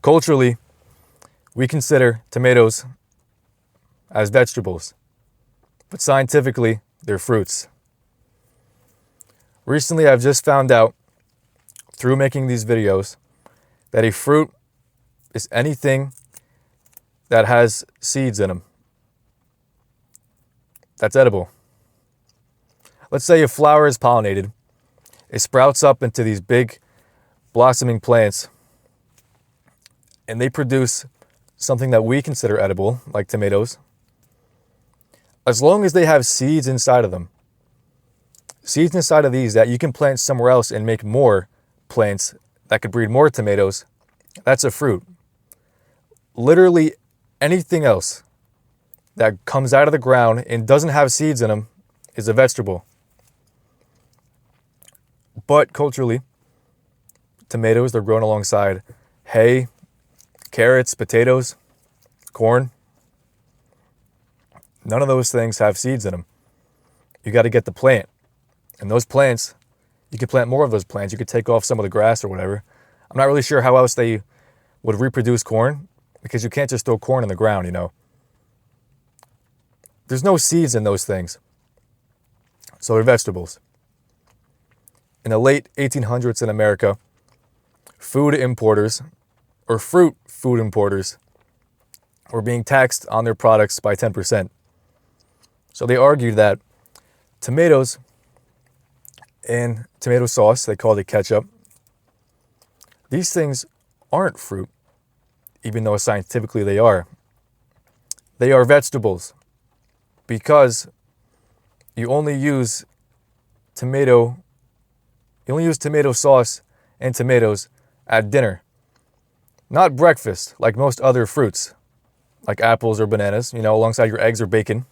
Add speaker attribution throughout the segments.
Speaker 1: Culturally, we consider tomatoes as vegetables, but scientifically, they're fruits. Recently, I've just found out through making these videos that a fruit is anything that has seeds in them. That's edible. Let's say a flower is pollinated. It sprouts up into these big blossoming plants, and they produce something that we consider edible, like tomatoes, as long as they have seeds inside of them. Seeds inside of these that you can plant somewhere else and make more plants that could breed more tomatoes, that's a fruit. Literally anything else that comes out of the ground and doesn't have seeds in them is a vegetable. But culturally, tomatoes, they're grown alongside hay, carrots, potatoes, corn. None of those things have seeds in them. You got to get the plant. And those plants, you could plant more of those plants. You could take off some of the grass or whatever. I'm not really sure how else they would reproduce corn, because you can't just throw corn in the ground, you know. There's no seeds in those things. So they're vegetables. In the late 1800s in America, food importers, or fruit food importers, were being taxed on their products by 10%. So they argued that tomatoes and tomato sauce, they called it ketchup, these things aren't fruit, even though scientifically they are. They are vegetables because you only use tomato sauce and tomatoes at dinner, not breakfast like most other fruits, like apples or bananas, you know, alongside your eggs or bacon.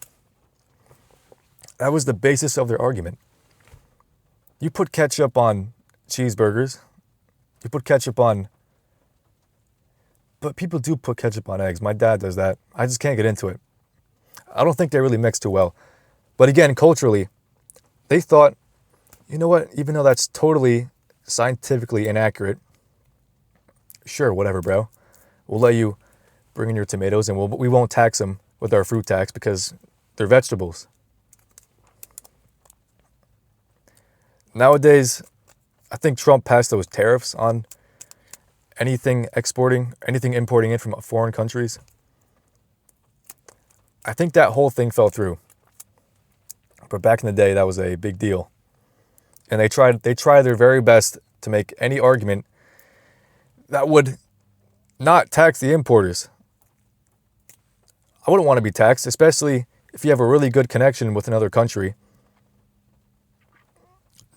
Speaker 1: That was the basis of their argument. You put ketchup on cheeseburgers, you put ketchup on, but people do put ketchup on eggs. My dad does that. I just can't get into it. I don't think they really mix too well. But again, culturally, they thought, you know what, even though that's totally scientifically inaccurate, sure, whatever, bro. We'll let you bring in your tomatoes and we won't tax them with our fruit tax because they're vegetables. Nowadays, I think Trump passed those tariffs on anything importing in from foreign countries. I think that whole thing fell through. But back in the day, that was a big deal. And they tried their very best to make any argument that would not tax the importers. I wouldn't want to be taxed, especially if you have a really good connection with another country.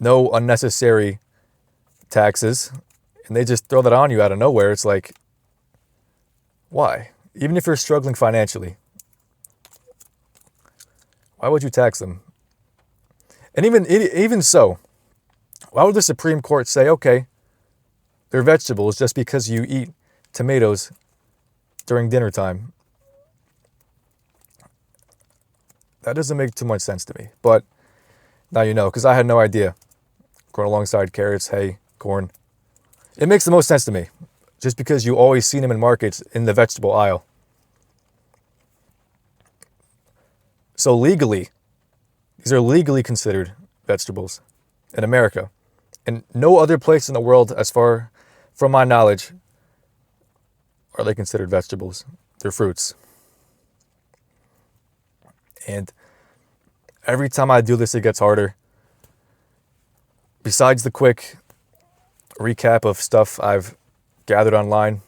Speaker 1: No unnecessary taxes, and they just throw that on you out of nowhere. It's like, why? Even if you're struggling financially, why would you tax them? And even so, why would the Supreme Court say, okay, they're vegetables just because you eat tomatoes during dinner time? That doesn't make too much sense to me, but now you know, because I had no idea. Grown alongside carrots, hay, corn. It makes the most sense to me, just because you always see them in markets in the vegetable aisle. So legally, these are legally considered vegetables in America. And no other place in the world, as far from my knowledge, are they considered vegetables. They're fruits. And every time I do this, it gets harder. Besides the quick recap of stuff I've gathered online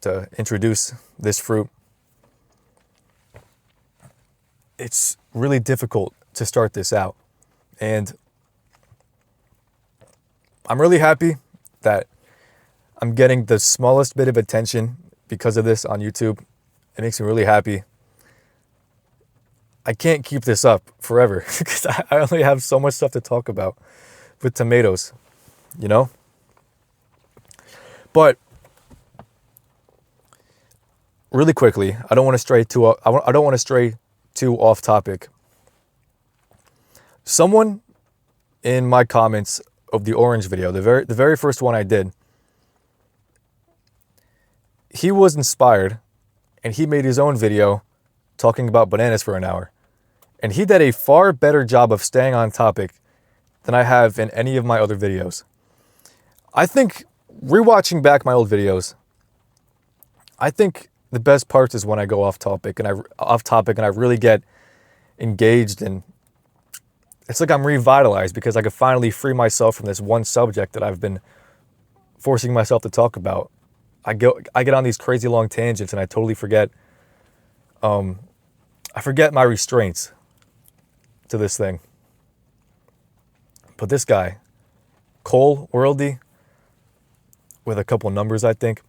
Speaker 1: to introduce this fruit, it's really difficult to start this out. And I'm really happy that I'm getting the smallest bit of attention because of this on YouTube. It makes me really happy. I can't keep this up forever because I only have so much stuff to talk about with tomatoes, you know? But really quickly, I don't want to stray too off topic. Someone in my comments of the orange video, the very first one I did, he was inspired and he made his own video talking about bananas for an hour. And he did a far better job of staying on topic than I have in any of my other videos. I think rewatching back my old videos, I think the best part is when I go off topic and I really get engaged, and it's like I'm revitalized because I could finally free myself from this one subject that I've been forcing myself to talk about. I get on these crazy long tangents and I totally forget I forget my restraints to this thing. But this guy, Cole Worldy, with a couple numbers, I think,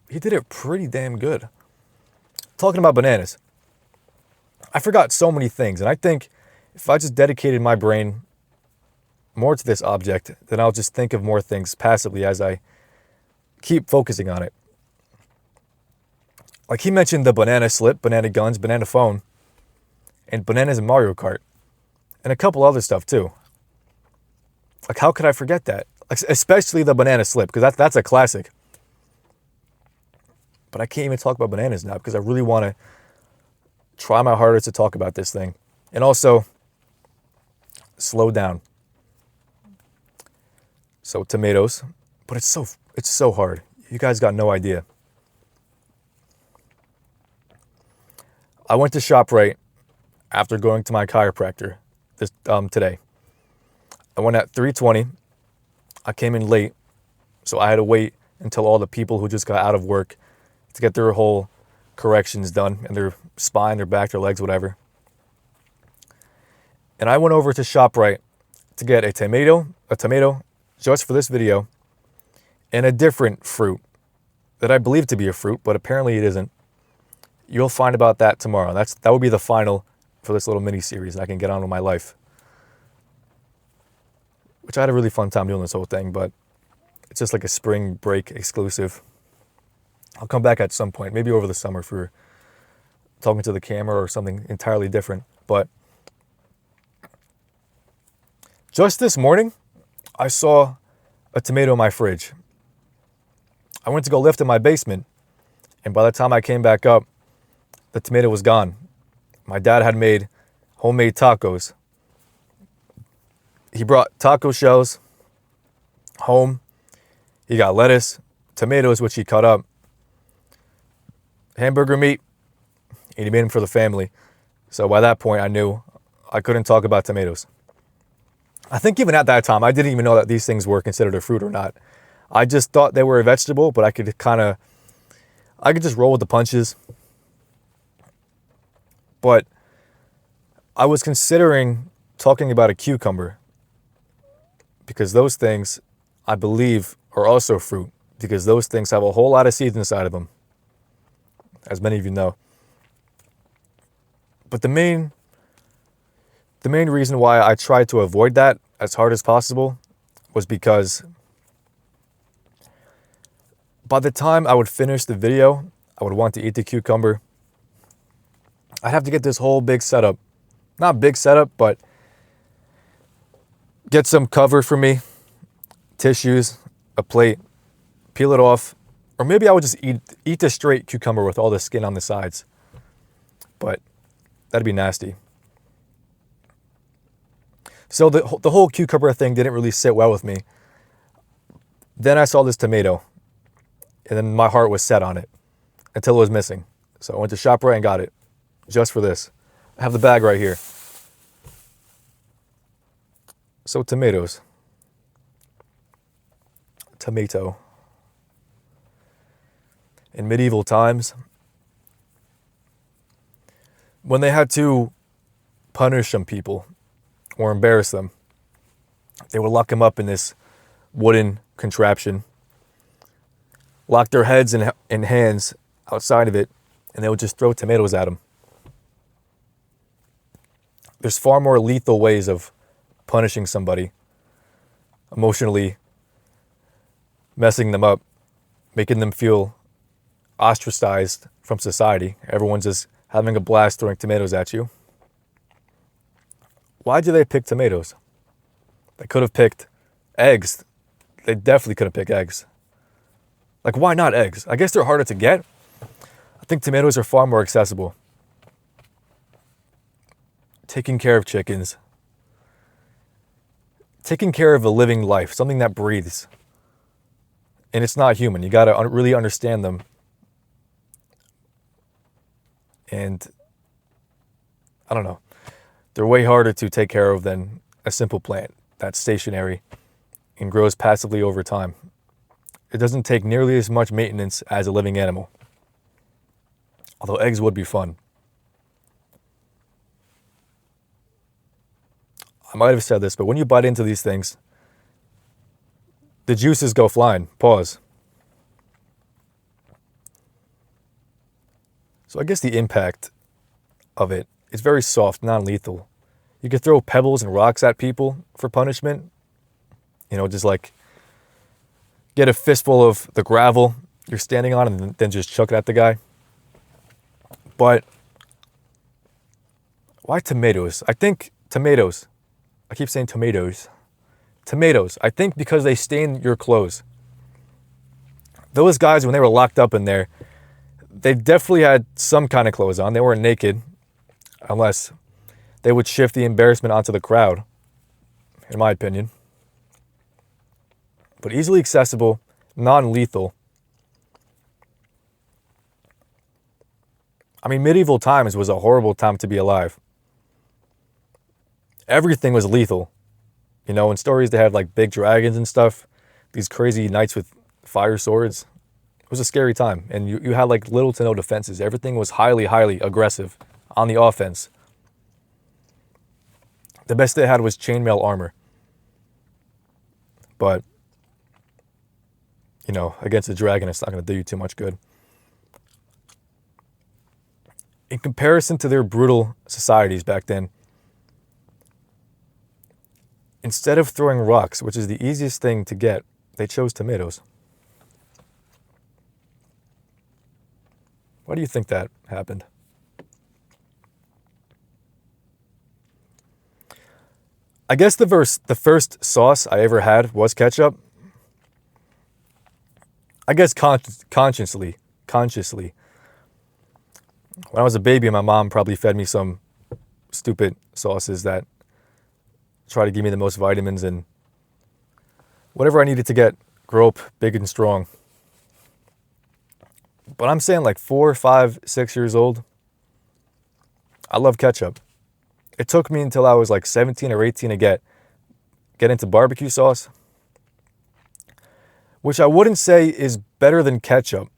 Speaker 1: he did it pretty damn good. Talking about bananas, I forgot so many things, and I think if I just dedicated my brain more to this object, then I'll just think of more things passively as I keep focusing on it. Like he mentioned the banana slip, banana guns, banana phone, and bananas in Mario Kart, and a couple other stuff too. Like how could I forget that? Like, especially the banana slip, because that's a classic. But I can't even talk about bananas now because I really want to try my hardest to talk about this thing. And also, slow down. So tomatoes, but it's so hard. You guys got no idea. I went to ShopRite after going to my chiropractor today. I went at 3:20. I came in late, so I had to wait until all the people who just got out of work to get their whole corrections done in their spine, their back, their legs, whatever. And I went over to ShopRite to get a tomato just for this video, and a different fruit that I believe to be a fruit, but apparently it isn't. You'll find about that tomorrow. That will be the final for this little mini series, and I can get on with my life. Which I had a really fun time doing this whole thing, but it's just like a spring break exclusive. I'll come back at some point, maybe over the summer for talking to the camera or something entirely different. But just this morning, I saw a tomato in my fridge. I went to go lift in my basement, and by the time I came back up, the tomato was gone. My dad had made homemade tacos. He brought taco shells home. He got lettuce, tomatoes, which he cut up, hamburger meat, and he made them for the family. So by that point, I knew I couldn't talk about tomatoes. I think even at that time, I didn't even know that these things were considered a fruit or not. I just thought they were a vegetable, but I could just roll with the punches. But I was considering talking about a cucumber because those things, I believe, are also fruit because those things have a whole lot of seeds inside of them, as many of you know. But the main reason why I tried to avoid that as hard as possible was because by the time I would finish the video, I would want to eat the cucumber. I'd have to get this whole big setup. Not big setup, but get some cover for me, tissues, a plate, peel it off, or maybe I would just eat the straight cucumber with all the skin on the sides. But that'd be nasty. So the whole cucumber thing didn't really sit well with me. Then I saw this tomato, and then my heart was set on it until it was missing. So I went to ShopRite and got it just for this. I have the bag right here. So tomatoes. Tomato. In medieval times, when they had to punish some people or embarrass them, they would lock them up in this wooden contraption, lock their heads and hands outside of it, and they would just throw tomatoes at them. There's far more lethal ways of punishing somebody, emotionally messing them up, making them feel ostracized from society. Everyone's just having a blast throwing tomatoes at you. Why do they pick tomatoes? They could have picked eggs. They definitely could have picked eggs. Like, why not eggs? I guess they're harder to get. I think tomatoes are far more accessible. Taking care of chickens. Taking care of a living life, something that breathes. And it's not human. You got to really understand them. And I don't know. They're way harder to take care of than a simple plant that's stationary and grows passively over time. It doesn't take nearly as much maintenance as a living animal. Although eggs would be fun. I might have said this, but when you bite into these things, the juices go flying. Pause. So I guess the impact of it is very soft, non-lethal. You could throw pebbles and rocks at people for punishment. You know, just like get a fistful of the gravel you're standing on and then just chuck it at the guy. But why tomatoes? I think tomatoes. I keep saying tomatoes. Tomatoes. I think because they stain your clothes. Those guys, when they were locked up in there, they definitely had some kind of clothes on. They weren't naked, unless they would shift the embarrassment onto the crowd, in my opinion. But easily accessible, non-lethal. I mean, medieval times was a horrible time to be alive. Everything was lethal. You know, in stories they had like big dragons and stuff, these crazy knights with fire swords. It was a scary time, and you had like little to no defenses. Everything was highly, highly aggressive on the offense. The best they had was chainmail armor. But, you know, against a dragon, it's not going to do you too much good. In comparison to their brutal societies back then, instead of throwing rocks, which is the easiest thing to get, they chose tomatoes. Why do you think that happened? I guess the first sauce I ever had was ketchup. I guess consciously. When I was a baby, my mom probably fed me some stupid sauces that try to give me the most vitamins and whatever I needed to grow up big and strong. But I'm saying like 4, 5, 6 years old, I love ketchup. It took me until I was like 17 or 18 to get into barbecue sauce, which I wouldn't say is better than ketchup.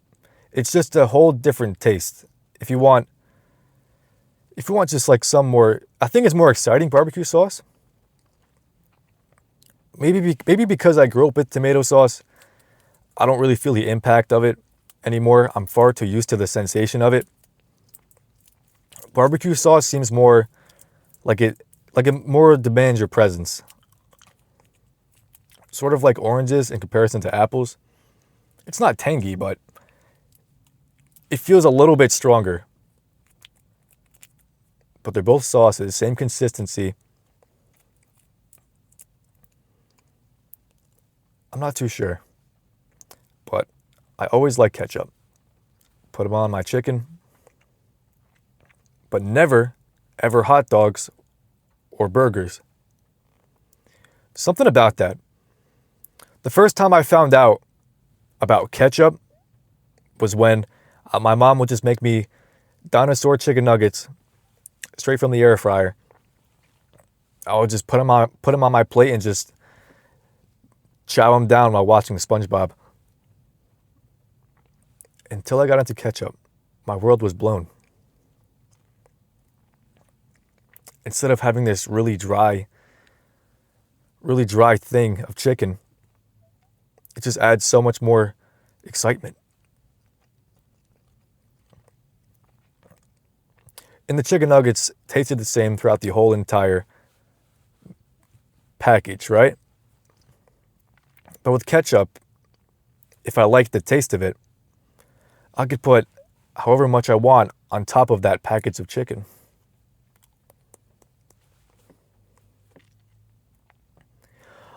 Speaker 1: It's just a whole different taste. If you want just like some more, I think it's more exciting barbecue sauce. Maybe because I grew up with tomato sauce, I don't really feel the impact of it anymore. I'm far too used to the sensation of it. Barbecue sauce seems more like it more demands your presence. Sort of like oranges in comparison to apples. It's not tangy, but it feels a little bit stronger. But they're both sauces, same consistency. I'm not too sure. But I always like ketchup. Put them on my chicken. But never, ever hot dogs or burgers. Something about that. The first time I found out about ketchup was when my mom would just make me dinosaur chicken nuggets straight from the air fryer. I would just put them on my plate and just chow them down while watching SpongeBob. Until I got into ketchup, my world was blown. Instead of having this really dry thing of chicken, it just adds so much more excitement. And the chicken nuggets tasted the same throughout the whole entire package, right? But with ketchup, if I liked the taste of it, I could put however much I want on top of that package of chicken.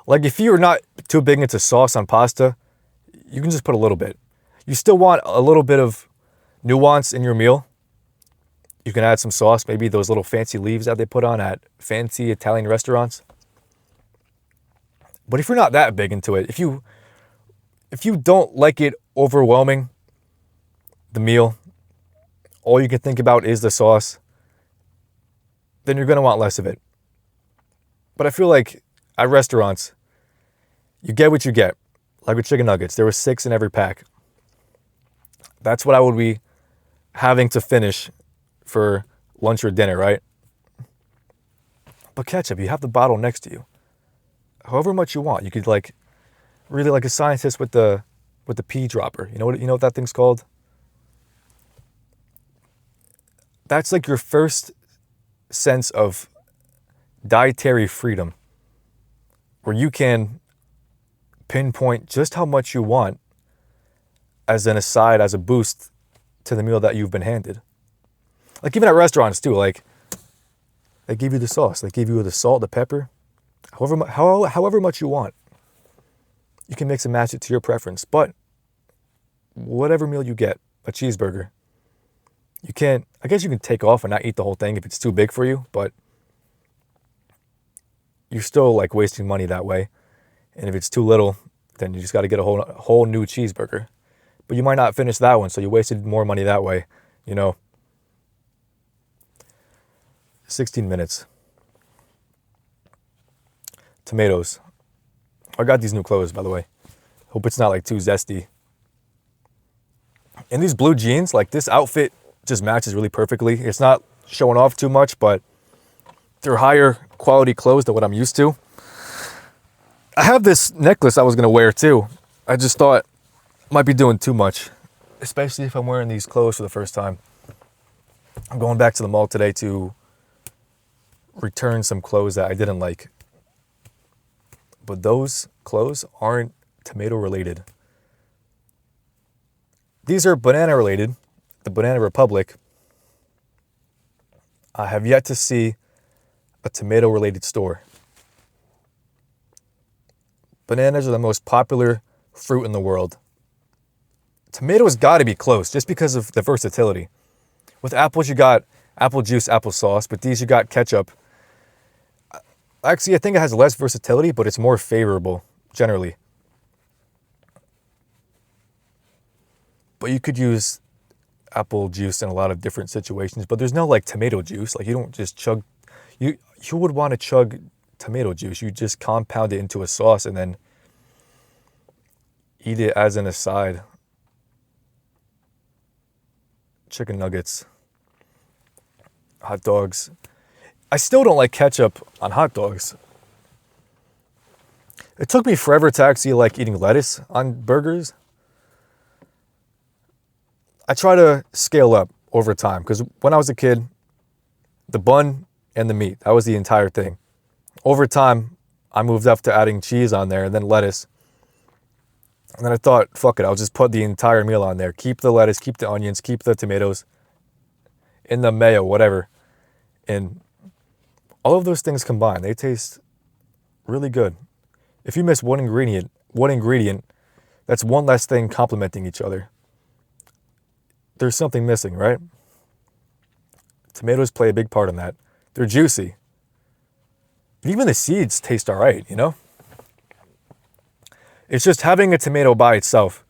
Speaker 1: Like if you're not too big into sauce on pasta, you can just put a little bit. You still want a little bit of nuance in your meal. You can add some sauce, maybe those little fancy leaves that they put on at fancy Italian restaurants. But if you're not that big into it, if you don't like it overwhelming the meal, all you can think about is the sauce, then you're going to want less of it. But I feel like at restaurants, you get what you get. Like with chicken nuggets, there were 6 in every pack. That's what I would be having to finish for lunch or dinner, right? But ketchup, you have the bottle next to you. However much you want. You could really like a scientist with the pea dropper. You know what that thing's called? That's like your first sense of dietary freedom, where you can pinpoint just how much you want as an aside, as a boost to the meal that you've been handed. Like even at restaurants too, like they give you the sauce, they give you the salt, the pepper, however much you want. You can mix and match it to your preference, but whatever meal you get, a cheeseburger, I guess you can take off and not eat the whole thing if it's too big for you, but you're still like wasting money that way. And if it's too little, then you just got to get a whole new cheeseburger. But you might not finish that one, so you wasted more money that way, 16 minutes. Tomatoes. I got these new clothes, by the way. Hope it's not like too zesty. And these blue jeans, like this outfit just matches really perfectly. It's not showing off too much, but they're higher quality clothes than what I'm used to. I have this necklace I was going to wear too. I just thought it might be doing too much, especially if I'm wearing these clothes for the first time. I'm going back to the mall today to return some clothes that I didn't like. But those clothes aren't tomato related. These are banana related. The Banana Republic. I have yet to see a tomato related store. Bananas are the most popular fruit in the world. Tomatoes got to be close just because of the versatility. With apples, you got apple juice, applesauce, but these you got ketchup. Actually, I think it has less versatility, but it's more favorable generally. But you could use apple juice in a lot of different situations, but there's no like tomato juice. Like you don't just chug, you would want to chug tomato juice. You just compound it into a sauce and then eat it as an aside. Chicken nuggets, hot dogs. I still don't like ketchup on hot dogs. It took me forever to actually like eating lettuce on burgers. I try to scale up over time because when I was a kid, the bun and the meat, that was the entire thing. Over time, I moved up to adding cheese on there and then lettuce. And then I thought, fuck it, I'll just put the entire meal on there. Keep the lettuce, keep the onions, keep the tomatoes, in the mayo, whatever. And all of those things combined, they taste really good. If you miss one ingredient, that's one less thing complementing each other. There's something missing, right? Tomatoes play a big part in that. They're juicy. Even the seeds taste all right, It's just having a tomato by itself.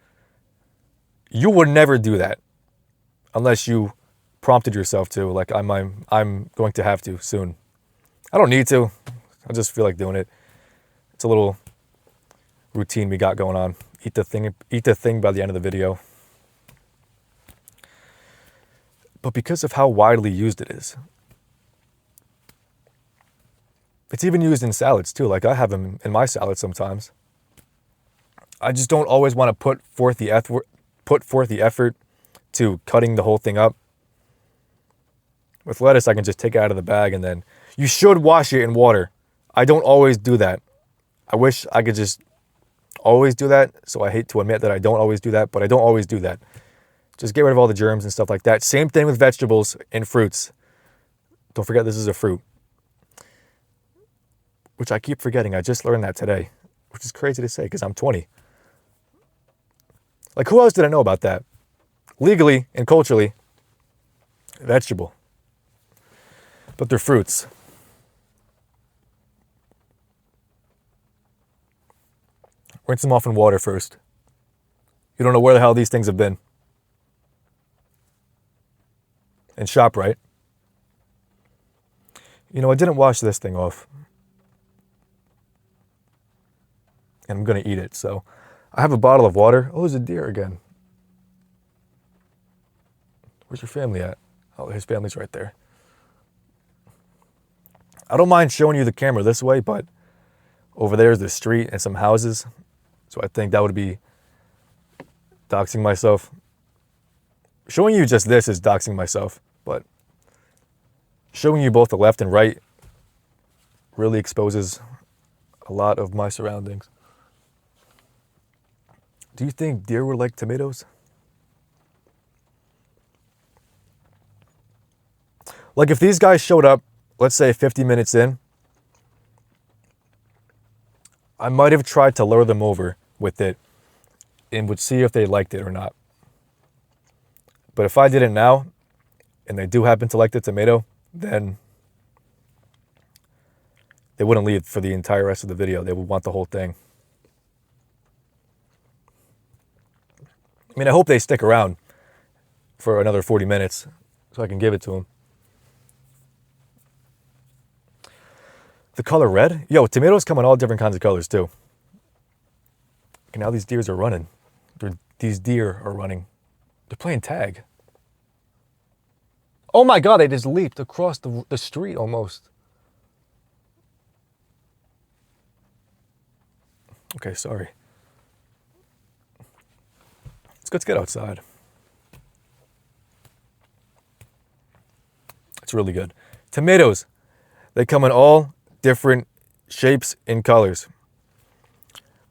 Speaker 1: You would never do that unless you prompted yourself to, like I'm going to have to soon. I don't need to. I just feel like doing it. It's a little routine we got going on. Eat the thing by the end of the video. But because of how widely used it is, it's even used in salads too. Like I have them in my salad sometimes. I just don't always want to put forth the effort to cutting the whole thing up. With lettuce, I can just take it out of the bag and then you should wash it in water. I don't always do that. I wish I could just always do that. So I hate to admit that I don't always do that, but I don't always do that. Just get rid of all the germs and stuff like that. Same thing with vegetables and fruits. Don't forget this is a fruit. Which I keep forgetting. I just learned that today. Which is crazy to say because I'm 20. Like, who else did I know about that? Legally and culturally, vegetable. But they're fruits. Rinse them off in water first. You don't know where the hell these things have been. And ShopRite. You know, I didn't wash this thing off. And I'm going to eat it. So I have a bottle of water. Oh, there's a deer again. Where's your family at? Oh, his family's right there. I don't mind showing you the camera this way, but over there is the street and some houses. So I think that would be doxing myself. Showing you just this is doxing myself, but showing you both the left and right really exposes a lot of my surroundings. Do you think deer would like tomatoes? Like if these guys showed up, let's say 50 minutes in, I might have tried to lure them over with it and would see if they liked it or not. But if I did it now, and they do happen to like the tomato, then they wouldn't leave for the entire rest of the video. They would want the whole thing. I mean, I hope they stick around for another 40 minutes so I can give it to them. The color red? Yo, tomatoes come in all different kinds of colors too. Okay, now these deers are running. These deer are running. They're playing tag. Oh my God, they just leaped across the street almost. Okay, sorry. Let's get outside. It's really good. Tomatoes, they come in all different shapes and colors.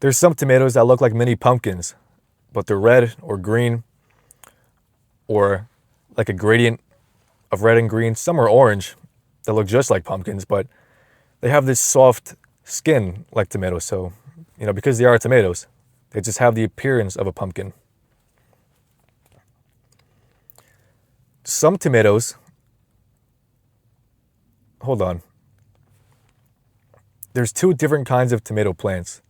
Speaker 1: There's some tomatoes that look like mini pumpkins, but they're red or green or like a gradient of red and green. Some are orange that look just like pumpkins, but they have this soft skin like tomatoes. So, you know, because they are tomatoes, they just have the appearance of a pumpkin. Some tomatoes, hold on. There's two different kinds of tomato plants.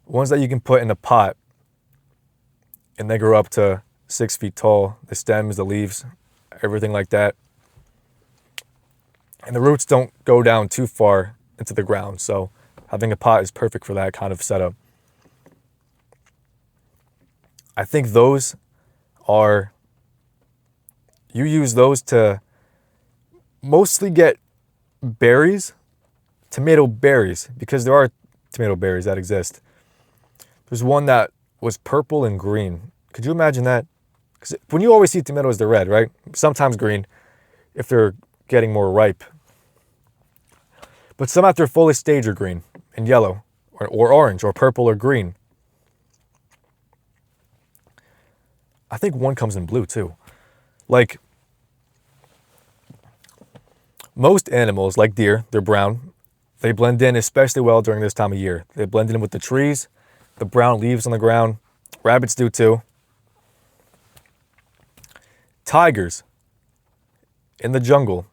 Speaker 1: Ones that you can put in a pot and they grow up to 6 feet tall. The stems, the leaves, everything like that. And the roots don't go down too far into the ground. So having a pot is perfect for that kind of setup. I think those are, you use those to mostly get berries, tomato berries, because there are tomato berries that exist. There's one that was purple and green. Could you imagine that? Because when you always see tomatoes, they're red, right? Sometimes green if they're getting more ripe. But some at their fullest stage are green and yellow or orange or purple or green. I think one comes in blue too. Like most animals, like deer, they're brown. They blend in especially well during this time of year. They blend in with the trees, the brown leaves on the ground. Rabbits do too. Tigers in the jungle.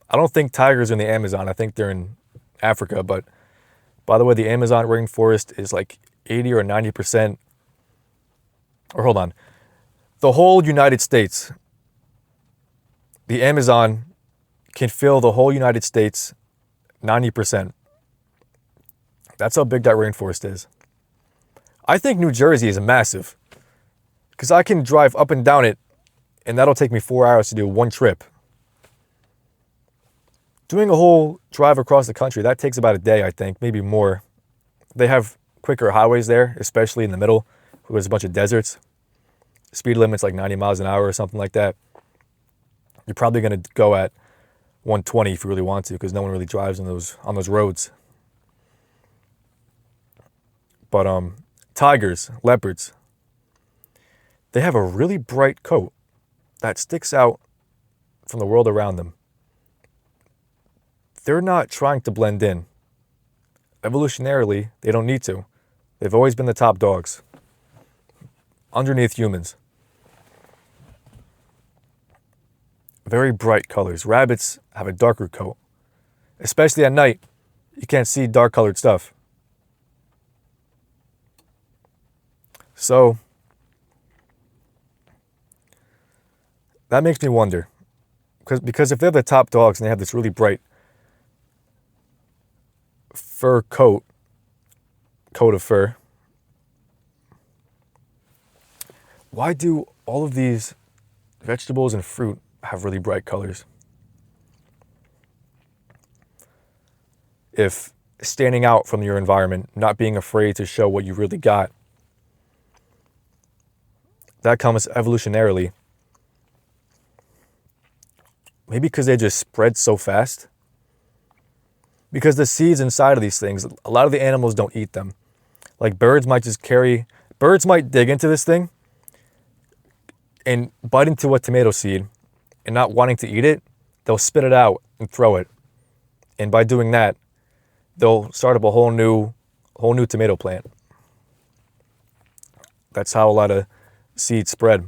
Speaker 1: I don't think tigers are in the Amazon. I think they're in Africa. But by the way, the Amazon rainforest is like 80 or 90%. Or hold on. The whole United States, the Amazon can fill the whole United States 90%. That's how big that rainforest is. I think New Jersey is massive because I can drive up and down it and that'll take me 4 hours to do one trip. Doing a whole drive across the country, that takes about a day, I think, maybe more. They have quicker highways there, especially in the middle, where there's a bunch of deserts. Speed limit's like 90 miles an hour or something like that. You're probably going to go at 120 if you really want to, because no one really drives on those roads. But tigers, leopards, they have a really bright coat that sticks out from the world around them. They're not trying to blend in. Evolutionarily, they don't need to. They've always been the top dogs. underneath humans. Very bright colors. Rabbits have a darker coat. Especially at night, you can't see dark colored stuff. So, that makes me wonder. Because if they're the top dogs and they have this really bright fur coat of fur, why do all of these vegetables and fruit have really bright colors? If standing out from your environment, not being afraid to show what you really got, that comes evolutionarily. Maybe because they just spread so fast. Because the seeds inside of these things, a lot of the animals don't eat them. Like birds might dig into this thing and bite into a tomato seed, and not wanting to eat it, they'll spit it out and throw it. And by doing that, they'll start up a whole new tomato plant. That's how a lot of seeds spread,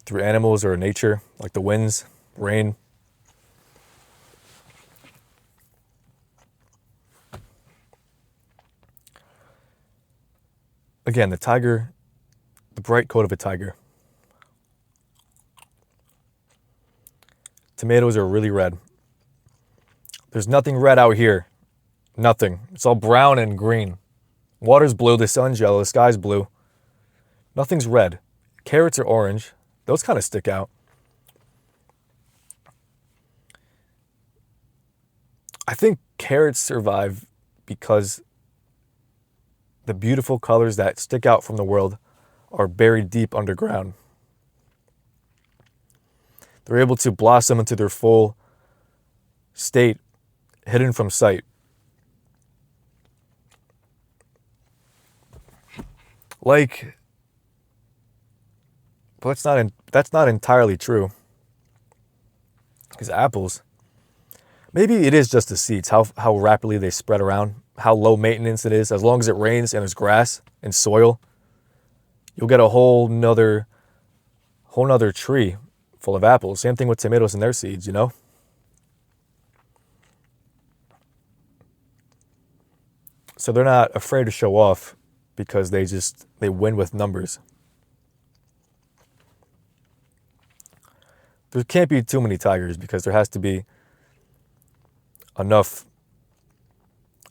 Speaker 1: through animals or nature, like the winds, rain. Again, the tiger, the bright coat of a tiger. Tomatoes are really red. There's nothing red out here. Nothing. It's all brown and green. Water's blue, the sun's yellow, the sky's blue. Nothing's red. Carrots are orange. Those kind of stick out. I think carrots survive because the beautiful colors that stick out from the world are buried deep underground. They're able to blossom into their full state, hidden from sight. But that's not entirely true. Because apples, maybe it is just the seeds, how rapidly they spread around, how low maintenance it is. As long as it rains and there's grass and soil, you'll get a whole nother tree full of apples. Same thing with tomatoes and their seeds, So they're not afraid to show off because they win with numbers. There can't be too many tigers because there has to be enough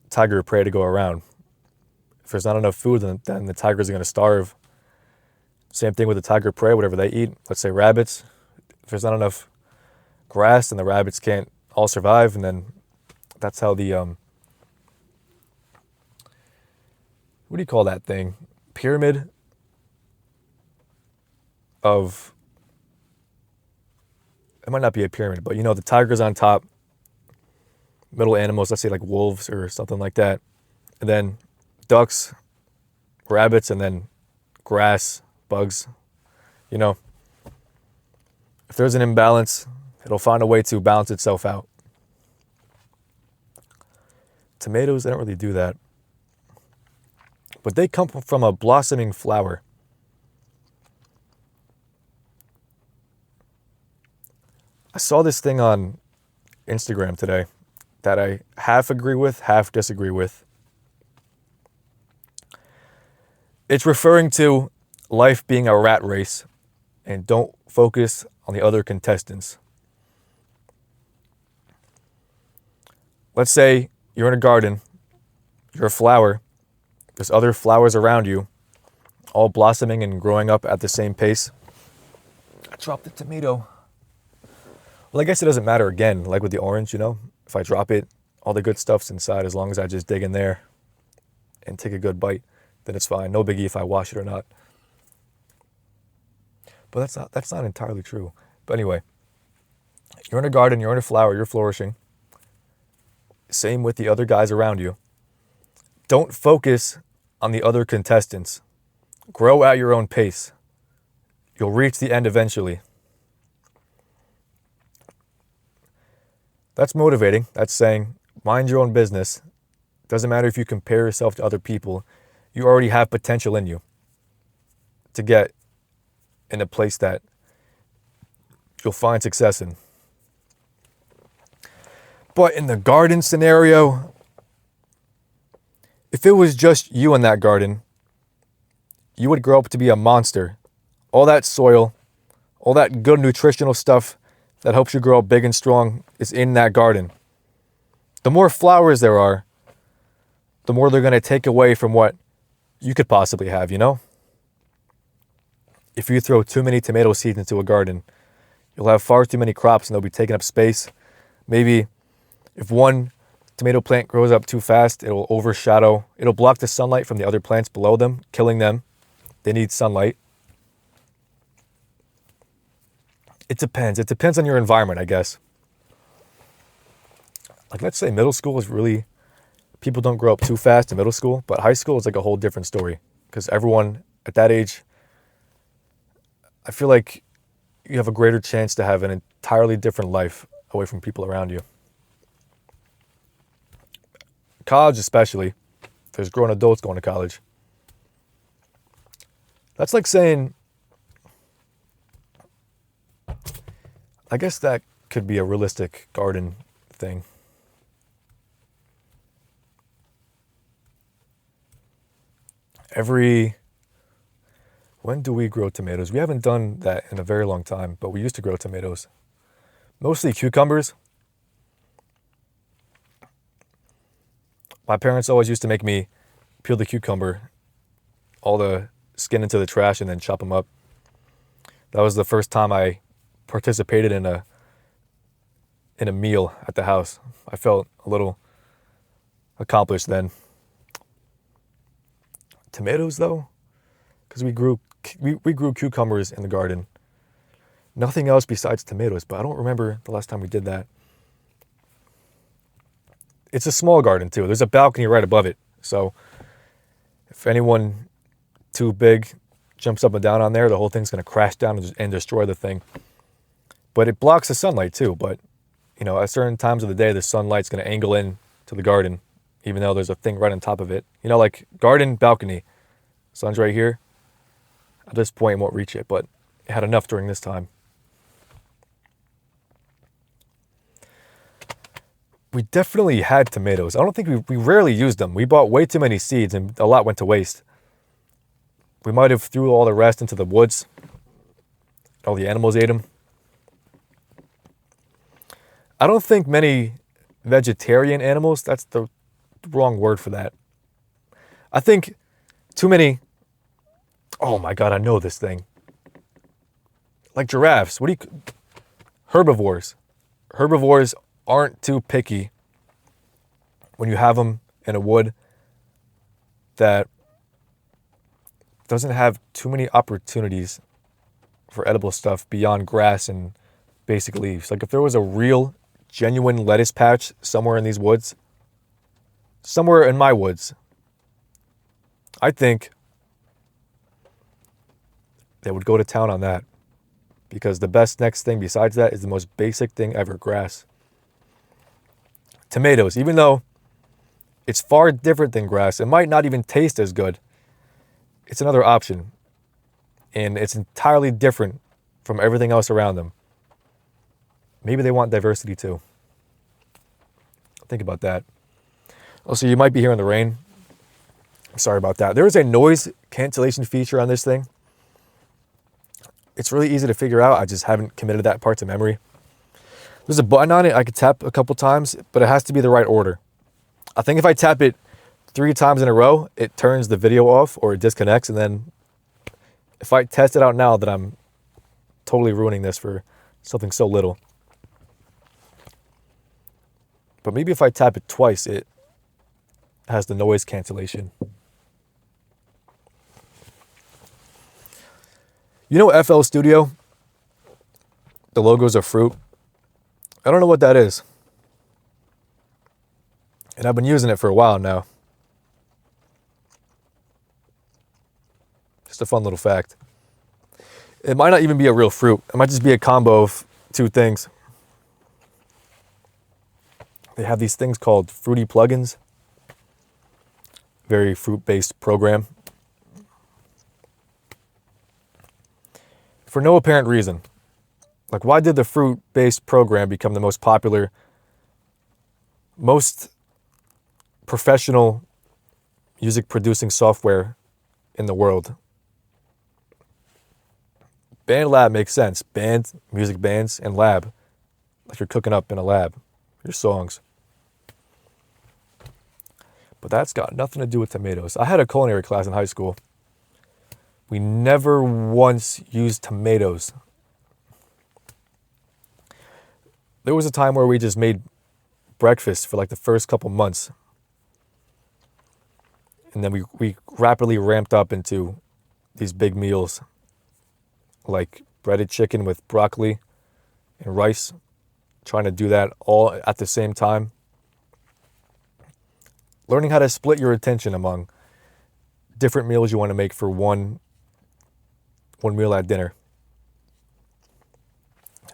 Speaker 1: tiger prey to go around. If there's not enough food, then the tigers are going to starve. Same thing with the tiger prey, whatever they eat. Let's say rabbits. If there's not enough grass, then the rabbits can't all survive, and then that's how the what do you call that thing? Pyramid of, it might not be a pyramid, but the tiger's on top, middle animals, let's say like wolves or something like that, and then ducks, rabbits, and then grass, bugs. If there's an imbalance, it'll find a way to balance itself out. Tomatoes, they don't really do that. But they come from a blossoming flower. I saw this thing on Instagram today that I half agree with, half disagree with. It's referring to life being a rat race and don't focus on the other contestants. Let's say you're in a garden, you're a flower, there's other flowers around you, all blossoming and growing up at the same pace. I dropped the tomato. Well, I guess it doesn't matter again, like with the orange, if I drop it, all the good stuff's inside. As long as I just dig in there and take a good bite, then it's fine. No biggie if I wash it or not. But that's not entirely true. But anyway, you're in a garden, you're in a flower, you're flourishing. Same with the other guys around you. Don't focus on the other contestants. Grow at your own pace. You'll reach the end eventually. That's motivating. That's saying, mind your own business. Doesn't matter if you compare yourself to other people. You already have potential in you to get in a place that you'll find success in. But in the garden scenario, if it was just you in that garden, you would grow up to be a monster. All that soil, all that good nutritional stuff that helps you grow up big and strong is in that garden. The more flowers there are, the more they're going to take away from what you could possibly have, you know? If you throw too many tomato seeds into a garden, you'll have far too many crops and they'll be taking up space. Maybe if one tomato plant grows up too fast, it'll overshadow, it'll block the sunlight from the other plants below them, killing them. They need sunlight. It depends. It depends on your environment, I guess. Like, let's say middle school is really, people don't grow up too fast in middle school, but high school is like a whole different story because everyone at that age, I feel like you have a greater chance to have an entirely different life away from people around you. College especially, there's grown adults going to college. That's like saying, I guess that could be a realistic garden thing. When do we grow tomatoes? We haven't done that in a very long time, but we used to grow tomatoes. Mostly cucumbers. My parents always used to make me peel the cucumber, all the skin into the trash, and then chop them up. That was the first time I participated in a meal at the house. I felt a little accomplished then. Tomatoes, though, because we grew cucumbers in the garden. Nothing else besides tomatoes, but I don't remember the last time we did that. It's a small garden, too. There's a balcony right above it. So if anyone too big jumps up and down on there, the whole thing's going to crash down and destroy the thing. But it blocks the sunlight, too. But, you know, at certain times of the day, the sunlight's going to angle in to the garden, even though there's a thing right on top of it. You know, like garden balcony. Sun's right here. At this point, it won't reach it, but it had enough during this time. We definitely had tomatoes. I don't think we rarely used them. We bought way too many seeds and a lot went to waste. We might have threw all the rest into the woods. All the animals ate them. I don't think many vegetarian animals, that's the wrong word for that. I think too many, oh my God, I know this thing. Like giraffes, herbivores. Herbivores aren't too picky when you have them in a wood that doesn't have too many opportunities for edible stuff beyond grass and basic leaves. Like if there was a real, genuine lettuce patch somewhere in these woods, somewhere in my woods, I think they would go to town on that. Because the best next thing besides that is the most basic thing ever, grass. Tomatoes, even though it's far different than grass, it might not even taste as good. It's another option. And it's entirely different from everything else around them. Maybe they want diversity too. Think about that. Also, you might be hearing the rain. Sorry about that. There is a noise cancellation feature on this thing. It's really easy to figure out. I just haven't committed that part to memory. There's a button on it I could tap a couple times, but it has to be the right order. I think if I tap it 3 times in a row, it turns the video off or it disconnects. And then if I test it out now, that I'm totally ruining this for something so little. But maybe if I tap it twice, it has the noise cancellation. You know FL Studio? The logo's a fruit. I don't know what that is. And I've been using it for a while now. Just a fun little fact. It might not even be a real fruit. It might just be a combo of 2 things. They have these things called Fruity plugins. Very fruit-based program. for no apparent reason. Like, why did the fruit-based program become the most popular, most professional music producing software in the world? BandLab makes sense. Band, music bands, and lab. Like you're cooking up in a lab, your songs. But that's got nothing to do with tomatoes. I had a culinary class in high school. We never once used tomatoes. There was a time where we just made breakfast for like the first couple months. And then we rapidly ramped up into these big meals, like breaded chicken with broccoli and rice, trying to do that all at the same time. Learning how to split your attention among different meals you want to make for one meal at dinner.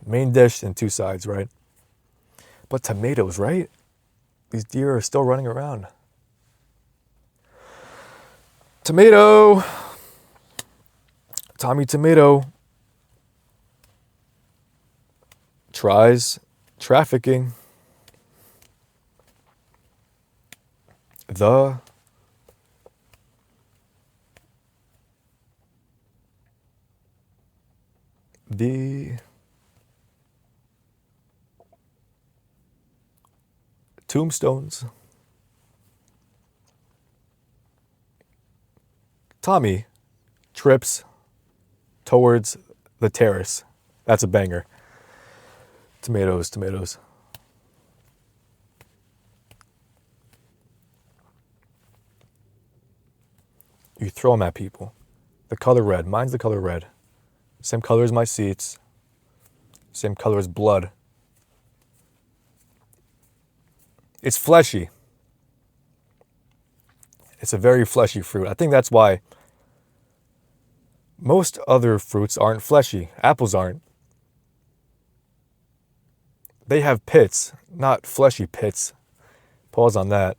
Speaker 1: Main dish and two sides, right? But tomatoes, right? These deer are still running around. Tomato. Tommy Tomato tries trafficking. The tombstones. Tommy trips towards the terrace. That's a banger. Tomatoes, tomatoes. You throw them at people. The color red. Mine's the color red. Same color as my seats. Same color as blood. It's fleshy. It's a very fleshy fruit. I think that's why most other fruits aren't fleshy. Apples aren't. They have pits, not fleshy pits. Pause on that.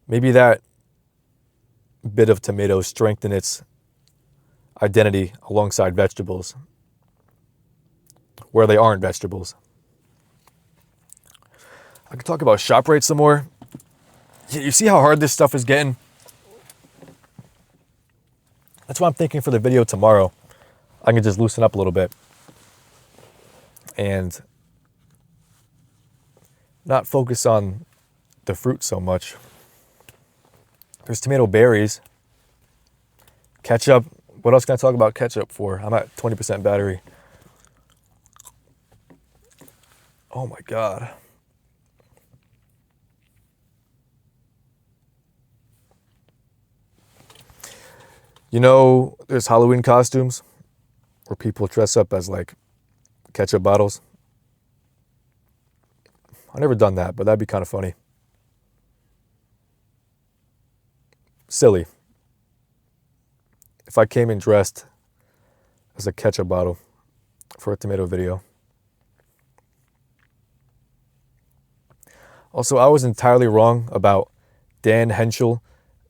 Speaker 1: Maybe that bit of tomato strengthened its identity alongside vegetables, where they aren't vegetables. I could talk about ShopRite some more. You see how hard this stuff is getting? That's why I'm thinking for the video tomorrow, I can just loosen up a little bit and not focus on the fruit so much. There's tomato berries. Ketchup. What else can I talk about ketchup for? I'm at 20% battery. Oh my God. You know, there's Halloween costumes where people dress up as like ketchup bottles. I've never done that, but that'd be kind of funny. Silly. If I came in dressed as a ketchup bottle for a tomato video. Also, I was entirely wrong about Dan Henschel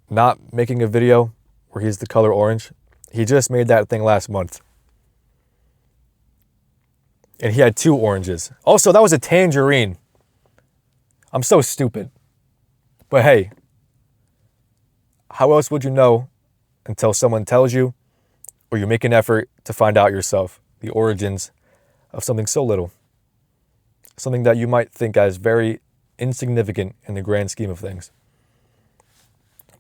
Speaker 1: not making a video where he's the color orange. He just made that thing last month. And he had 2 oranges. Also, that was a tangerine. I'm so stupid. But hey, how else would you know until someone tells you or you make an effort to find out yourself the origins of something so little? Something that you might think as very insignificant in the grand scheme of things.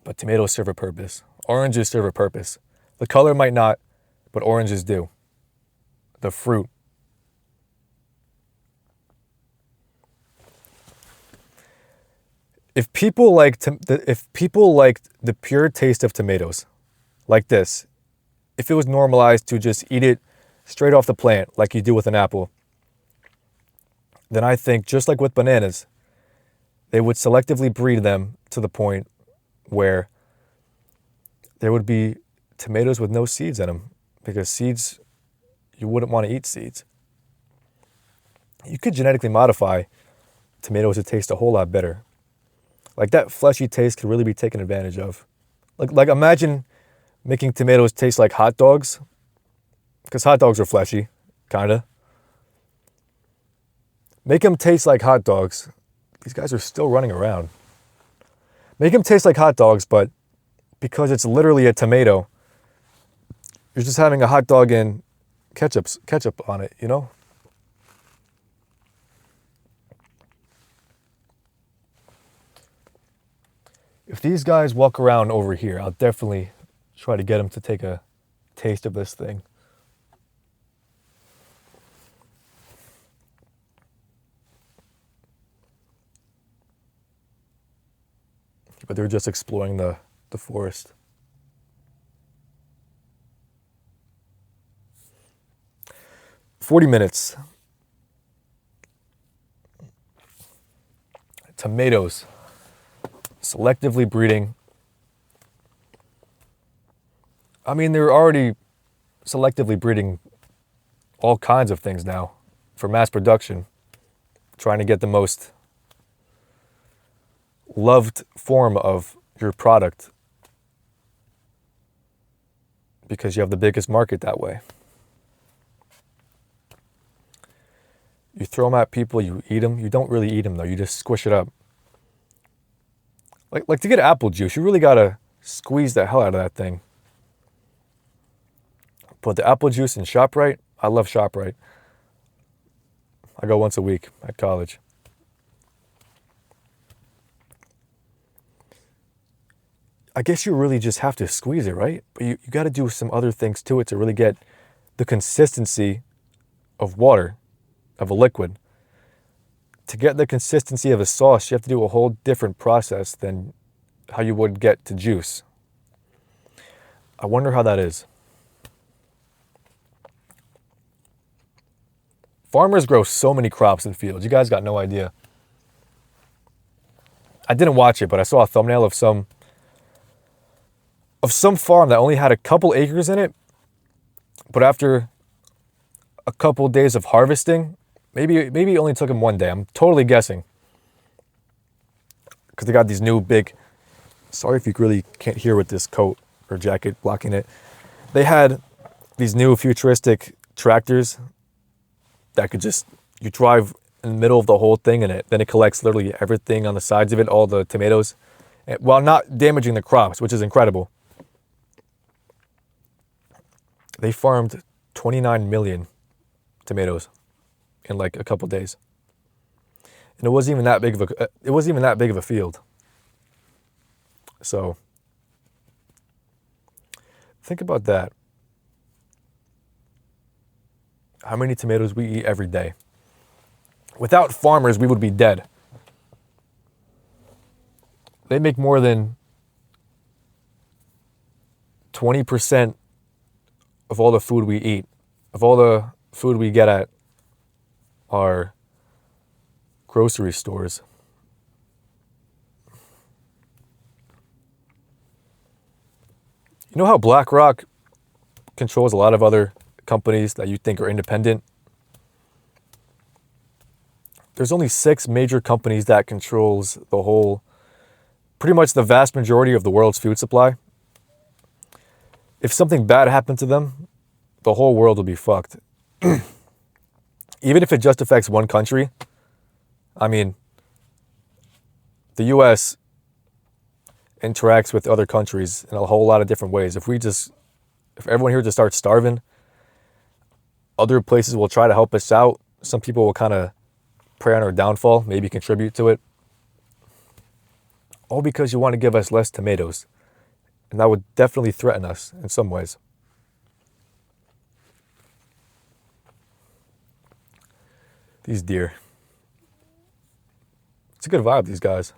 Speaker 1: But tomatoes serve a purpose. Oranges serve a purpose. The color might not, but oranges do. The fruit. If people liked the pure taste of tomatoes, like this, if it was normalized to just eat it straight off the plant like you do with an apple, then I think, just like with bananas, they would selectively breed them to the point where there would be tomatoes with no seeds in them, because seeds, you wouldn't want to eat seeds. You could genetically modify tomatoes to taste a whole lot better. Like that fleshy taste could really be taken advantage of. Like imagine Making tomatoes taste like hot dogs, because hot dogs are fleshy, kinda. Make them taste like hot dogs. These guys are still running around. Make them taste like hot dogs, but because it's literally a tomato, you're just having a hot dog and ketchup on it, you know? If these guys walk around over here, I'll definitely try to get them to take a taste of this thing. But they're just exploring the forest. $40. Tomatoes. Selectively breeding. I mean, they're already selectively breeding all kinds of things now for mass production, trying to get the most loved form of your product because you have the biggest market that way. You throw them at people, you eat them. You don't really eat them though, you just squish it up. Like to get apple juice, you really gotta squeeze the hell out of that thing. But the apple juice in ShopRite, I love ShopRite. I go once a week at college. I guess you really just have to squeeze it, right? But you got to do some other things to it to really get the consistency of water, of a liquid. To get the consistency of a sauce, you have to do a whole different process than how you would get to juice. I wonder how that is. Farmers grow so many crops in fields. You guys got no idea. I didn't watch it, but I saw a thumbnail of some farm that only had a couple acres in it, but after a couple days of harvesting, maybe it only took them one day. I'm totally guessing, because they got these new big. Sorry if you really can't hear with this coat or jacket blocking it. They had these new futuristic tractors that could just, you drive in the middle of the whole thing and then it collects literally everything on the sides of it, all the tomatoes, while not damaging the crops, which is incredible. They farmed 29 million tomatoes in like a couple days. And it wasn't even that big of a field. So think about that. How many tomatoes we eat every day. Without farmers, we would be dead. They make more than 20% of all the food we eat, of all the food we get at our grocery stores. You know how BlackRock controls a lot of other companies that you think are independent? There's only 6 major companies that controls the whole, pretty much the vast majority of the world's food supply. If something bad happened to them, the whole world will be fucked. Even if it just affects one country. I mean, the US interacts with other countries in a whole lot of different ways. If everyone here just starts starving, other places will try to help us out. Some people will kind of prey on our downfall, maybe contribute to it. All because you want to give us less tomatoes. And that would definitely threaten us in some ways. These deer. It's a good vibe, these guys.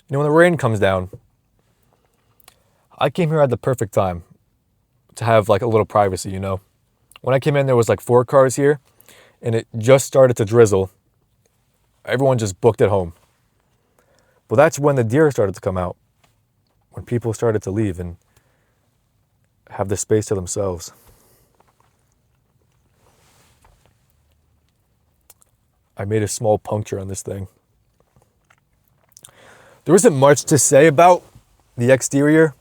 Speaker 1: You know, when the rain comes down, I came here at the perfect time to have like a little privacy, you know. When I came in, there was like 4 cars here, and it just started to drizzle. Everyone just booked it home. Well, that's when the deer started to come out. When people started to leave and have the space to themselves. I made a small puncture on this thing. There isn't much to say about the exterior.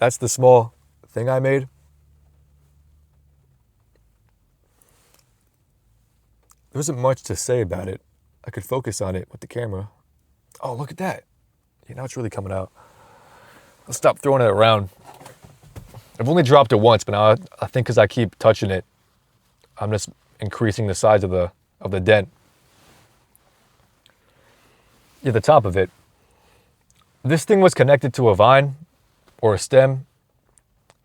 Speaker 1: That's the small thing I made. There isn't much to say about it. I could focus on it with the camera. Oh, look at that. Yeah, now it's really coming out. Let's stop throwing it around. I've only dropped it once, but now I think because I keep touching it, I'm just increasing the size of the dent. Yeah, the top of it. This thing was connected to a vine or a stem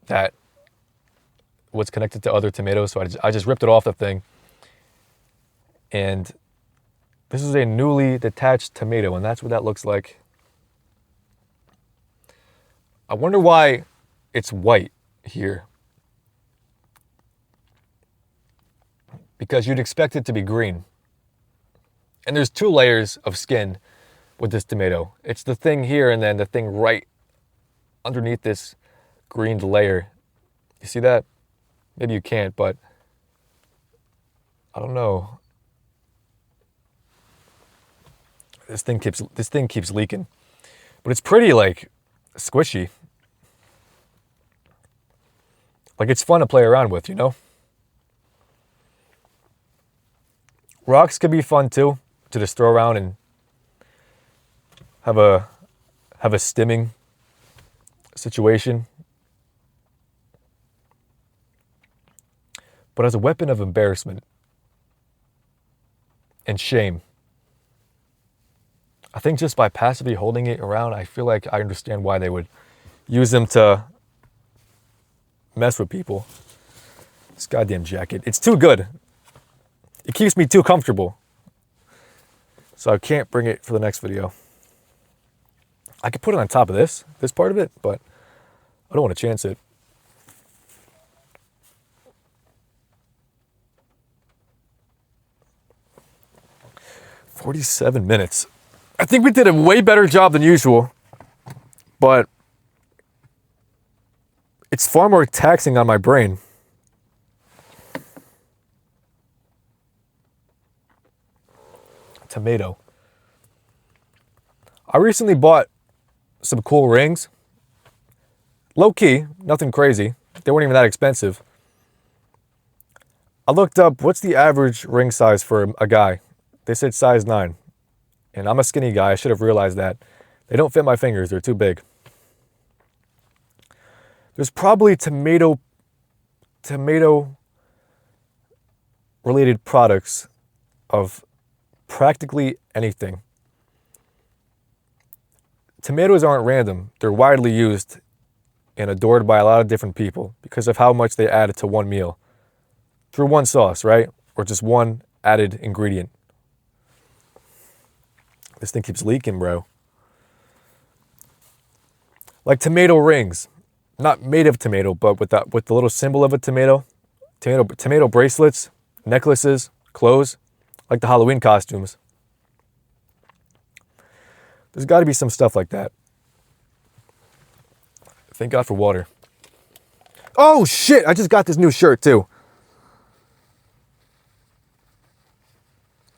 Speaker 1: that was connected to other tomatoes, so I just ripped it off the thing. And this is a newly detached tomato, and that's what that looks like. I wonder why it's white here. Because you'd expect it to be green. And there's 2 layers of skin with this tomato. It's the thing here and then the thing right underneath this green layer. You see that? Maybe you can't, but I don't know. This thing keeps leaking. But it's pretty like squishy. Like it's fun to play around with, you know? Rocks could be fun too, to just throw around and have a stimming situation. But as a weapon of embarrassment and shame, I think just by passively holding it around, I feel like I understand why they would use them to mess with people. This goddamn jacket, it's too good. It keeps me too comfortable. So I can't bring it for the next video. I could put it on top of this part of it, but I don't want to chance it. "47 minutes. I think we did a way better job than usual, but it's far more taxing on my brain. Tomato. I recently bought some cool rings. Low key, nothing crazy. They weren't even that expensive. I looked up what's the average ring size for a guy. They said size 9. And I'm a skinny guy. I should have realized that. They don't fit my fingers. They're too big. There's probably tomato related products of practically anything. Tomatoes aren't random. They're widely used and adored by a lot of different people because of how much they add to one meal. Through one sauce, right? Or just one added ingredient. This thing keeps leaking, bro. Like tomato rings. Not made of tomato, but with the little symbol of a tomato. Tomato bracelets, necklaces, clothes. Like the Halloween costumes. There's got to be some stuff like that. Thank God for water. Oh shit, I just got this new shirt too.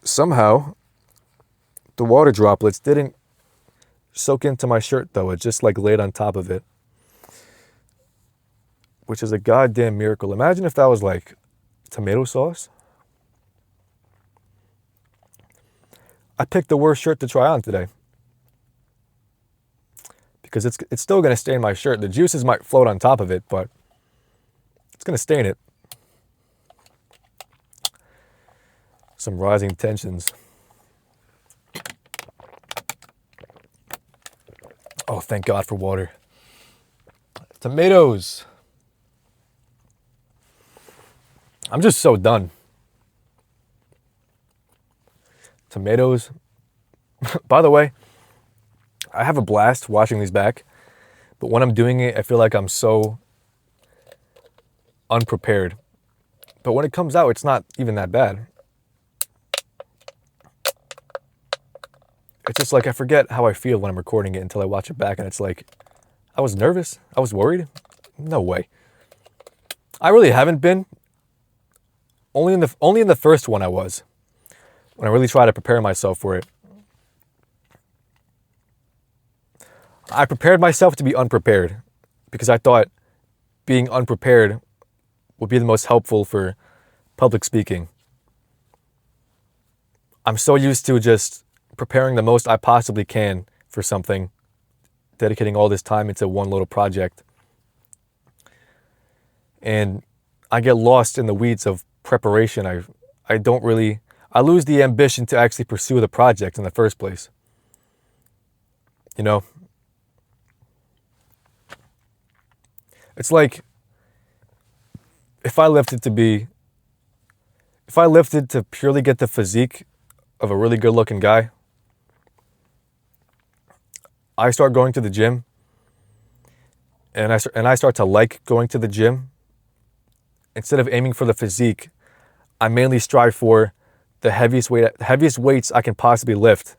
Speaker 1: Somehow, the water droplets didn't soak into my shirt though. It just like laid on top of it. Which is a goddamn miracle. Imagine if that was like tomato sauce. I picked the worst shirt to try on today. Because it's still going to stain my shirt. The juices might float on top of it, but it's going to stain it. Some rising tensions. Oh, thank God for water. Tomatoes. I'm just so done. Tomatoes. By the way, I have a blast watching these back, but when I'm doing it, I feel like I'm so unprepared. But when it comes out, it's not even that bad. It's just like I forget how I feel when I'm recording it until I watch it back, and it's like, I was nervous? I was worried? No way. I really haven't been. Only in the first one I was. When I really tried to prepare myself for it. I prepared myself to be unprepared. because I thought being unprepared would be the most helpful for public speaking. I'm so used to just preparing the most I possibly can for something, dedicating all this time into one little project. And I get lost in the weeds of preparation. I lose the ambition to actually pursue the project in the first place. You know? It's like if I lifted to purely get the physique of a really good looking guy, I start going to the gym and I start to like going to the gym. Instead of aiming for the physique, I mainly strive for the heaviest weights I can possibly lift.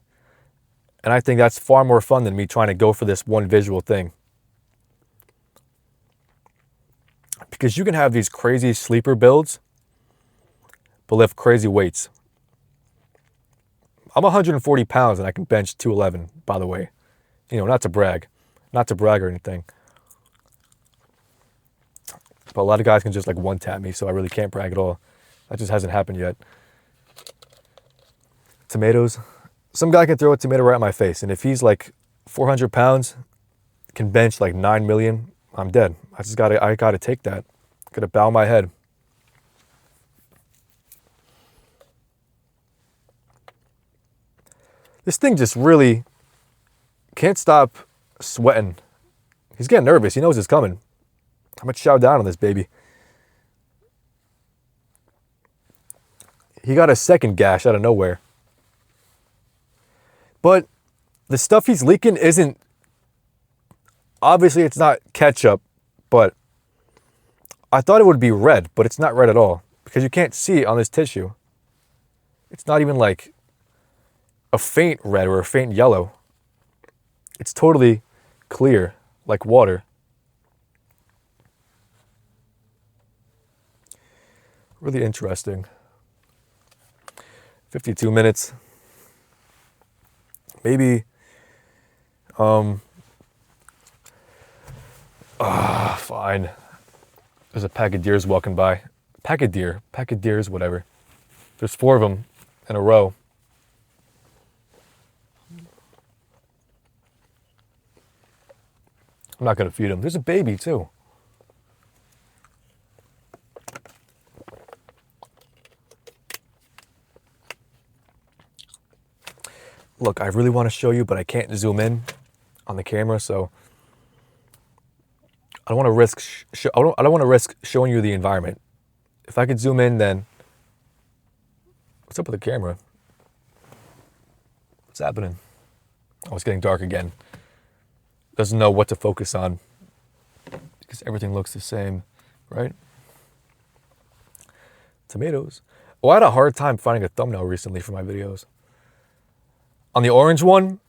Speaker 1: And I think that's far more fun than me trying to go for this one visual thing. Because you can have these crazy sleeper builds, but lift crazy weights. I'm 140 pounds and I can bench 211, by the way. You know, not to brag or anything. But a lot of guys can just like one tap me, so I really can't brag at all. That just hasn't happened yet. Tomatoes. Some guy can throw a tomato right in my face, and if he's like 400 pounds, can bench like 9 million, I'm dead. I gotta take that. Gotta bow my head. This thing just really can't stop sweating. He's getting nervous. He knows it's coming. I'm gonna chow down on this baby. He got a second gash out of nowhere. But the stuff he's leaking isn't, obviously it's not ketchup, but I thought it would be red, but it's not red at all because you can't see it on this tissue. It's not even like a faint red or a faint yellow. It's totally clear, like water. Really interesting. 52 minutes. Maybe, fine. There's a pack of deers walking by. Pack of deers, whatever. There's 4 of them in a row. I'm not gonna feed them. There's a baby too. Look, I really want to show you, but I can't zoom in on the camera, so I don't want to risk. I don't want to risk showing you the environment. If I could zoom in, then what's up with the camera? What's happening? Oh, it's getting dark again. Doesn't know what to focus on because everything looks the same, right? Tomatoes. Oh, I had a hard time finding a thumbnail recently for my videos. On the orange one,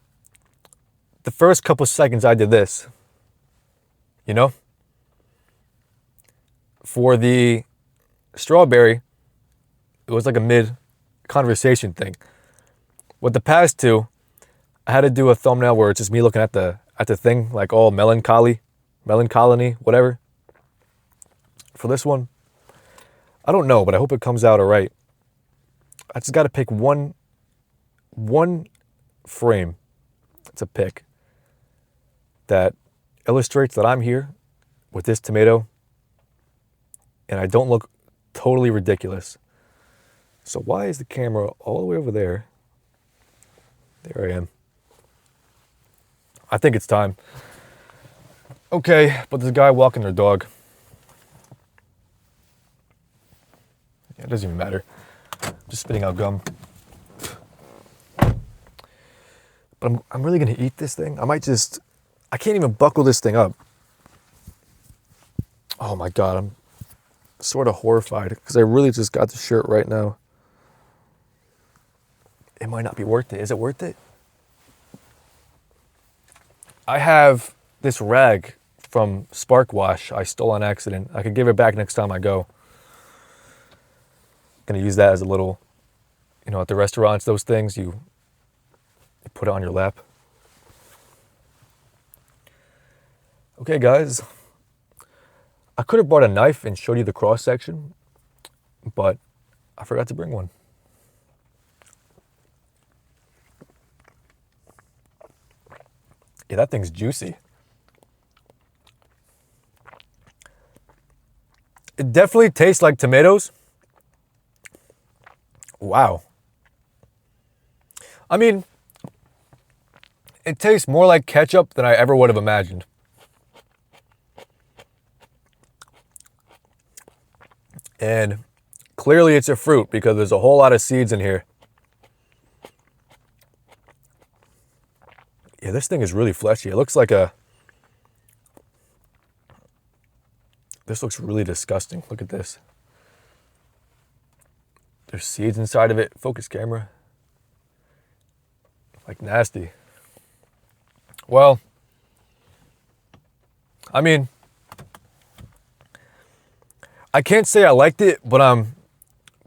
Speaker 1: the first couple seconds I did this, you know? For the strawberry, it was like a mid-conversation thing. With the past 2, I had to do a thumbnail where it's just me looking at the thing, like all melancholy, whatever. For this one, I don't know, but I hope it comes out all right. I just got to pick one frame to pick that illustrates that I'm here with this tomato and I don't look totally ridiculous. So why is the camera all the way over there? There I am. I think it's time. Okay, but there's a guy walking their dog. Yeah, it doesn't even matter. I'm just spitting out gum. But I'm really gonna eat this thing. I can't even buckle this thing up. Oh my God, I'm sort of horrified because I really just got the shirt right now. It might not be worth it. Is it worth it? I have this rag from Spark Wash I stole on accident. I could give it back next time I go. Gonna use that as a little, at the restaurants, those things, you put it on your lap. Okay, guys, I could have brought a knife and showed you the cross section, but I forgot to bring one. Yeah, that thing's juicy. It definitely tastes like tomatoes. Wow. I mean, it tastes more like ketchup than I ever would have imagined. And clearly it's a fruit because there's a whole lot of seeds in here. Yeah, this thing is really fleshy. It looks like a... This looks really disgusting. Look at this. There's seeds inside of it. Focus camera. Like nasty. Well, I mean, I can't say I liked it, but I'm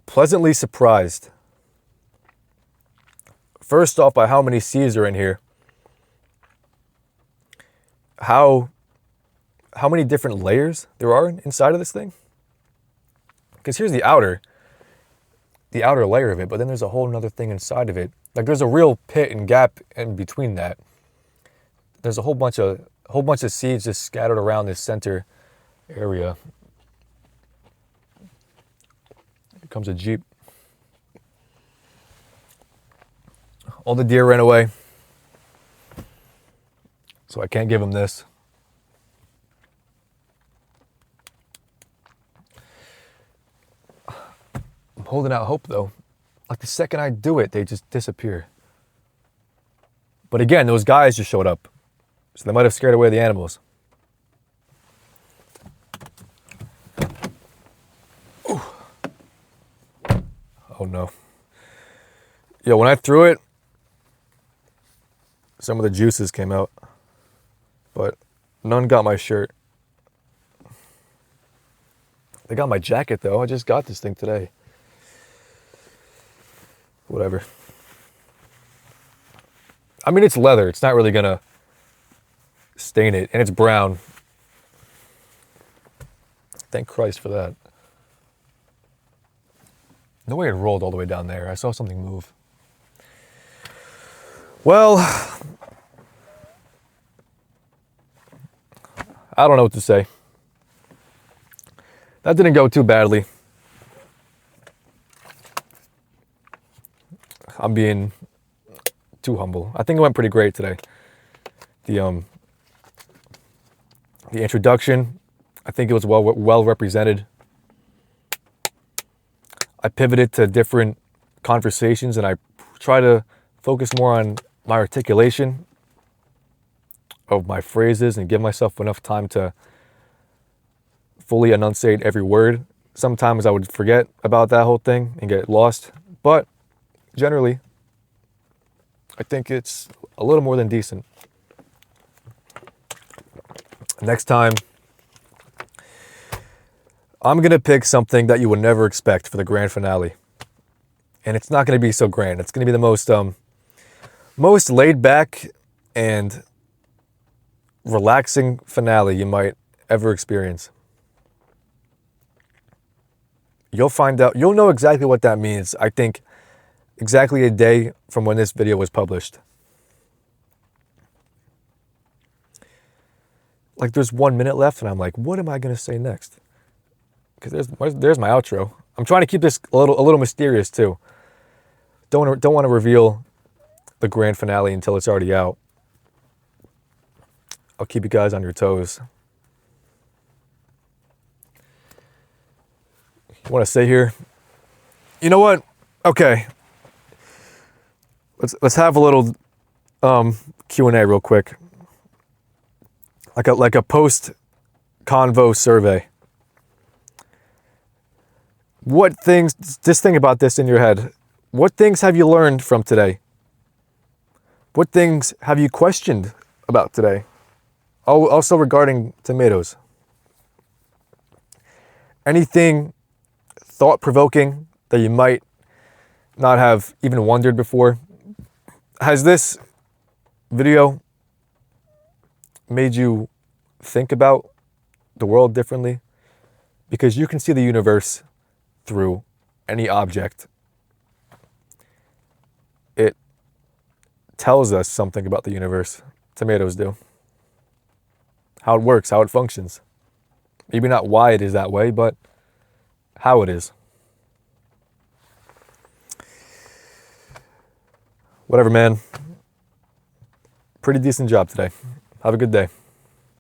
Speaker 1: pleasantly surprised. First off, by how many seeds are in here. How many different layers there are inside of this thing. Because here's the outer layer of it, but then there's a whole nother thing inside of it. Like there's a real pit and gap in between that. There's a whole bunch of seeds just scattered around this center area. Here comes a Jeep. All the deer ran away, so I can't give them this. I'm holding out hope though. Like the second I do it, they just disappear. But again, those guys just showed up, so they might have scared away the animals. Ooh. Oh no. Yo, when I threw it, some of the juices came out, but none got my shirt. They got my jacket though. I just got this thing today. Whatever. I mean, it's leather. It's not really gonna stain it, and it's brown. Thank Christ for that. No way it rolled all the way down there. I saw something move. Well, I don't know what to say. That didn't go too badly. I'm being too humble. I think it went pretty great today. The introduction, I think it was well represented. I pivoted to different conversations and I try to focus more on my articulation of my phrases and give myself enough time to fully enunciate every word. Sometimes I would forget about that whole thing and get lost, but generally, I think it's a little more than decent. Next time, I'm going to pick something that you would never expect for the grand finale. And it's not going to be so grand. It's going to be the most laid back and relaxing finale you might ever experience. You'll find out, you'll know exactly what that means, I think, exactly a day from when this video was published. Like there's 1 minute left and I'm like, what am I going to say next? Because there's my outro. I'm trying to keep this a little mysterious too. Don't want to reveal the grand finale until it's already out. I'll keep you guys on your toes. You want to stay here? You know what? Okay. Let's have a little Q&A real quick. Like a post convo survey. What things, just think about this in your head. What things have you learned from today? What things have you questioned about today? Oh, also regarding tomatoes. Anything thought-provoking that you might not have even wondered before? Has this video made you think about the world differently? because you can see the universe through any object. It tells us something about the universe. Tomatoes do. How it works, how it functions. Maybe not why it is that way, but how it is. Whatever, man. Pretty decent job today. Have a good day.